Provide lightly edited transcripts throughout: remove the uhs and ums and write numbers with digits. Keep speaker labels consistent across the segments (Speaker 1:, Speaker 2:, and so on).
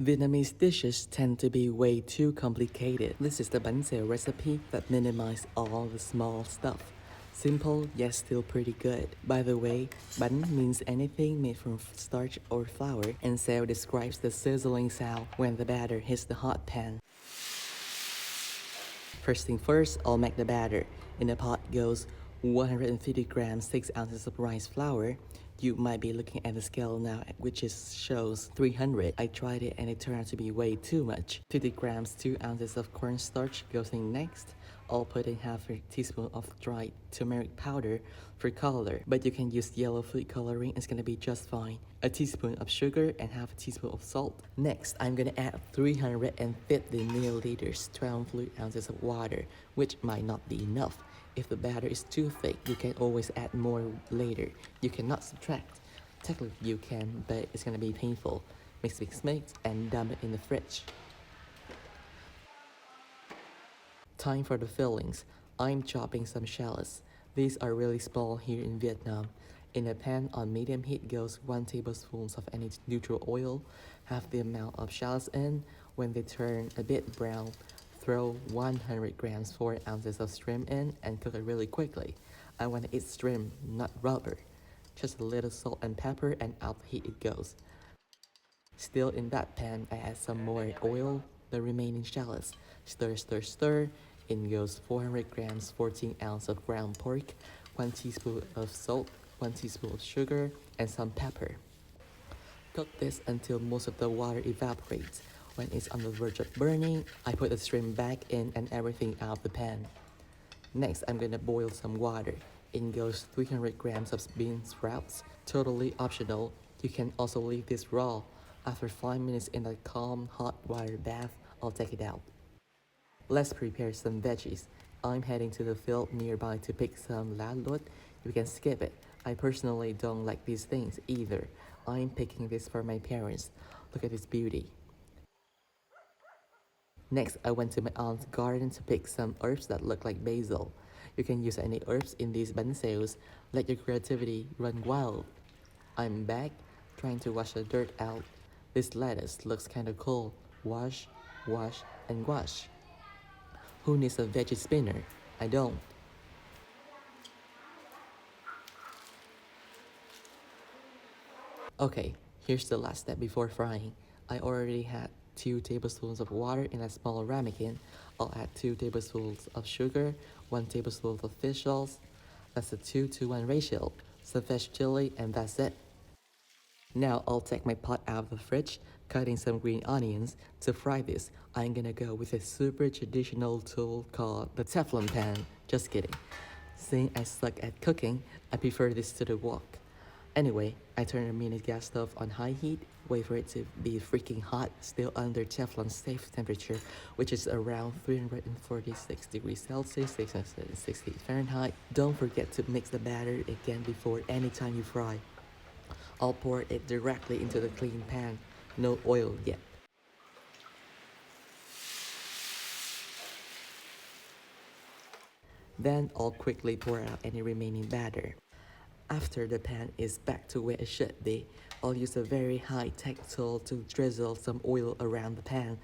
Speaker 1: Vietnamese dishes tend to be way too complicated. This is the bánh xèo recipe that minimizes all the small stuff. Simple, yet still pretty good. By the way, bánh means anything made from starch or flour, and xèo describes the sizzling sound when the batter hits the hot pan. First thing first, I'll make the batter. In the pot goes 150 grams, 6 ounces of rice flour. You might be looking at the scale now, which shows 300. I tried it and it turned out to be way too much. 50 grams, 2 ounces of cornstarch goes in next. I'll put in half a teaspoon of dried turmeric powder for color, but you can use yellow food coloring, it's gonna be just fine. A teaspoon of sugar and half a teaspoon of salt. Next, I'm gonna add 350 milliliters, 12 fluid ounces of water, which might not be enough. If the batter is too thick, you can always add more later. You cannot subtract. Technically you can, but it's gonna be painful. Mix, and dump it in the fridge. Time for the fillings. I'm chopping some shallots. These are really small here in Vietnam. In a pan on medium heat goes 1 tablespoon of any neutral oil. Half the amount of shallots in. When they turn a bit brown, throw 100 grams, 4 ounces of shrimp in and cook it really quickly. I want to eat shrimp, not rubber. Just a little salt and pepper and out the heat it goes. Still in that pan, I add some more oil, the remaining shallots. Stir. In goes 400 grams, 14 ounces of ground pork, 1 teaspoon of salt, 1 teaspoon of sugar, and some pepper. Cook this until most of the water evaporates. When it's on the verge of burning, I put the shrimp back in and everything out of the pan. Next, I'm gonna boil some water. In goes 300 grams of bean sprouts, totally optional. You can also leave this raw. After 5 minutes in a calm hot water bath, I'll take it out. Let's prepare some veggies. I'm heading to the field nearby to pick some lá lốt. You can skip it. I personally don't like these things either. I'm picking this for my parents. Look at this beauty. Next, I went to my aunt's garden to pick some herbs that look like basil. You can use any herbs in these bánh xèos. Let your creativity run wild. I'm back, trying to wash the dirt out. This lettuce looks kinda cool. Wash, and wash. Who needs a veggie spinner? I don't. Okay, here's the last step before frying. I already had 2 tablespoons of water in a small ramekin. I'll add 2 tablespoons of sugar, 1 tablespoon of fish sauce. That's a 2-to-1 ratio. Some fresh chili and that's it. Now I'll take my pot out of the fridge, cutting some green onions. To fry this, I'm gonna go with a super traditional tool called the Teflon pan. Just kidding. Seeing I suck at cooking, I prefer this to the wok. Anyway, I turn the mini gas stove on high heat, wait for it to be freaking hot, still under Teflon's safe temperature, which is around 346 degrees Celsius, 660 Fahrenheit. Don't forget to mix the batter again before any time you fry. I'll pour it directly into the clean pan, no oil yet. Then I'll quickly pour out any remaining batter. After the pan is back to where it should be, I'll use a very high-tech tool to drizzle some oil around the pan.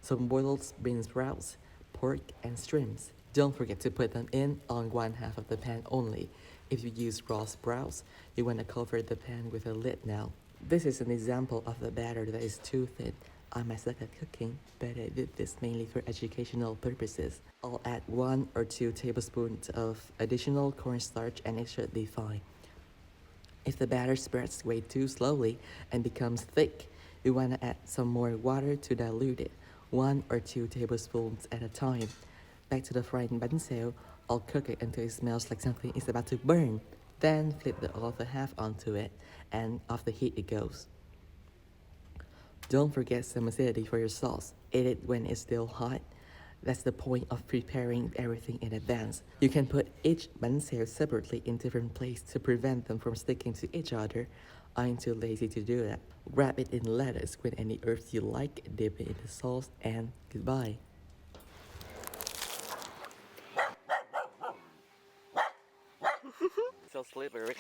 Speaker 1: Some boiled bean sprouts, pork, and shrimps. Don't forget to put them in on one half of the pan only. If you use raw sprouts, you want to cover the pan with a lid now. This is an example of the batter that is too thin. I might suck at cooking, but I did this mainly for educational purposes. I'll add 1 or 2 tablespoons of additional cornstarch and it should be fine. If the batter spreads way too slowly and becomes thick, you want to add some more water to dilute it, 1 or 2 tablespoons at a time. Back to the frying bánh xèo, I'll cook it until it smells like something is about to burn. Then flip the other half onto it, and off the heat it goes. Don't forget some acidity for your sauce. Eat it when it's still hot. That's the point of preparing everything in advance. You can put each bánh xèo separately in different places to prevent them from sticking to each other. I'm too lazy to do that. Wrap it in lettuce with any herbs you like, dip it in the sauce, and goodbye. So slippery.